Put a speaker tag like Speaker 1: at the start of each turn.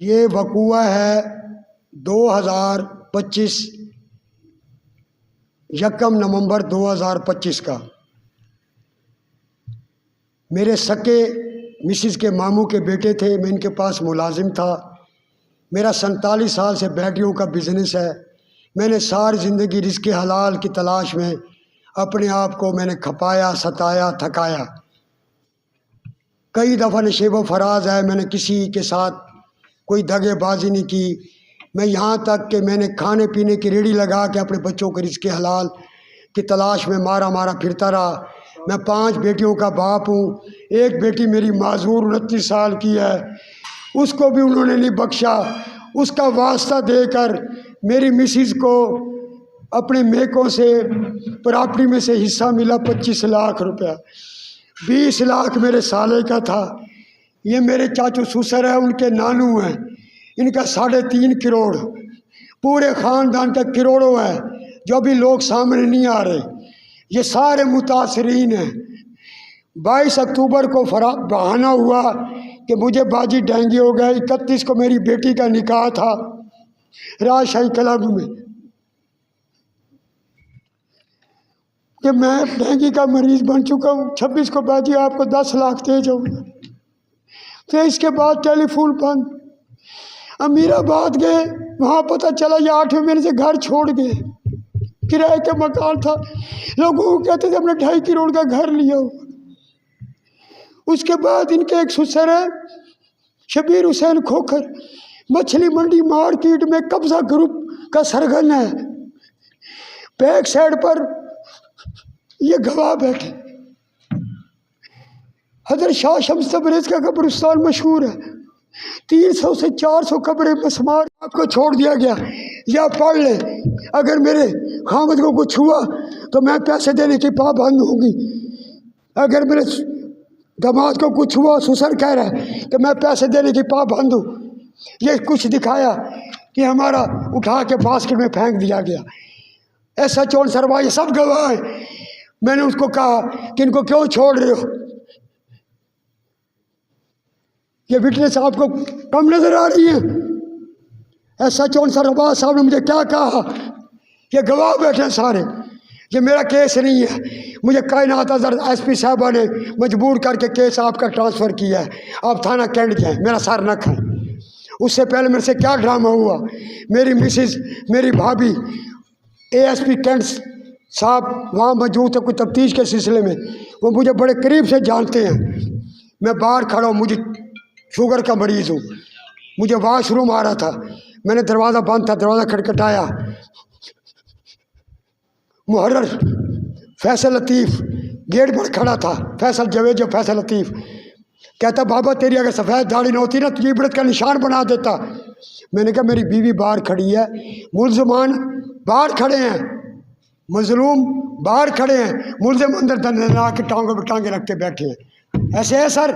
Speaker 1: یہ وقوع ہے 2025 یکم نومبر 2025 کا۔ میرے سکے مسز کے ماموں کے بیٹے تھے، میں ان کے پاس ملازم تھا۔ میرا 47 سال سے بیٹریوں کا بزنس ہے۔ میں نے ساری زندگی رزق حلال کی تلاش میں اپنے آپ کو میں نے کھپایا، ستایا، تھکایا۔ کئی دفعہ نشیب و فراز ہے، میں نے کسی کے ساتھ کوئی دغے بازی نہیں کی۔ میں یہاں تک کہ میں نے کھانے پینے کی ریڑھی لگا کے اپنے بچوں کے رزق حلال کی تلاش میں مارا پھرتا رہا۔ میں 5 بیٹیوں کا باپ ہوں۔ ایک بیٹی میری معذور 29 سال کی ہے، اس کو بھی انہوں نے نہیں بخشا۔ اس کا واسطہ دے کر میری مسز کو اپنے میکوں سے پراپرٹی میں سے حصہ ملا 25 لاکھ روپیہ۔ 20 لاکھ میرے سالے کا تھا۔ یہ میرے چاچو سسر ہیں، ان کے نانو ہیں، ان کا 3.5 کروڑ، پورے خاندان کا کروڑوں ہے جو ابھی لوگ سامنے نہیں آ رہے۔ یہ سارے متاثرین ہیں۔ 22 اکتوبر کو بہانہ ہوا کہ مجھے باجی ڈینگی ہو گئے۔ 31 کو میری بیٹی کا نکاح تھا راجشاہی کلب میں، کہ میں ڈینگی کا مریض بن چکا ہوں۔ 26 کو باجی آپ کو 10 لاکھ دے جاؤں گا۔ پھر اس کے بعد ٹیلی فون بند۔ امیر آباد گئے، وہاں پتہ چلا یہ 8ویں مہینے سے گھر چھوڑ گئے۔ کرائے کا مکان تھا، لوگوں کو کہتے تھے ہم نے 2.5 کروڑ کا گھر لیا ہو۔ اس کے بعد ان کے ایک سسر ہے شبیر حسین کھوکھر، مچھلی منڈی مارکیٹ میں قبضہ گروپ کا سرگن ہے۔ بیک سائڈ پر یہ گواہ بیٹھے۔ حضرت شاہ شمس تبریز کا قبرستان مشہور ہے، 300 سے 400 قبریں مسمار آپ کو چھوڑ دیا گیا۔ یا پڑھ لیں، اگر میرے خامد کو کچھ ہوا تو میں پیسے دینے کی پابند ہوں گی۔ اگر میرے داماد کو کچھ ہوا، سسر کہہ رہا ہے کہ میں پیسے دینے کی پابند ہوں۔ یہ کچھ دکھایا کہ ہمارا اٹھا کے باسکٹ میں پھینک دیا گیا۔ ایسا چون سروا، یہ سب گواہ ہیں۔ میں نے اس کو کہا کہ ان کو کیوں چھوڑ رہے ہو؟ یہ وٹنس آپ کو کم نظر آ رہی ہے؟ ایسا چون سروا صاحب نے مجھے کیا کہا؟ یہ گواہ بیٹھے ہیں سارے۔ یہ میرا کیس نہیں ہے، مجھے کائنات حضرت ایس پی صاحبہ نے مجبور کر کے کیس آپ کا ٹرانسفر کیا ہے۔ آپ تھانہ کینٹ جائیں، میرا سر نہ کھائیں۔ اس سے پہلے میرے سے کیا ڈرامہ ہوا؟ میری مسز، میری بھابھی، ASP کینٹ صاحب وہاں موجود تھے کوئی تفتیش کے سلسلے میں، وہ مجھے بڑے قریب سے جانتے ہیں۔ میں باہر کھڑا ہوں، مجھے شوگر کا مریض ہوں، مجھے واش روم آ رہا تھا، میں نے دروازہ بند تھا، دروازہ کھٹکھٹایا۔ محرر فیصل لطیف گیٹ پر کھڑا تھا، فیصل جاوید جو فیصل لطیف کہتا بابا تیری اگر سفید داڑھی نہ ہوتی نا تو عبرت کا نشان بنا دیتا۔ میں نے کہا میری بیوی باہر کھڑی ہے، ملزمان باہر کھڑے ہیں، مظلوم باہر کھڑے ہیں، ملزم اندر دن کے ٹانگوں پہ ٹانگیں رکھ کے بیٹھے ہیں۔ ایسے ہے سر؟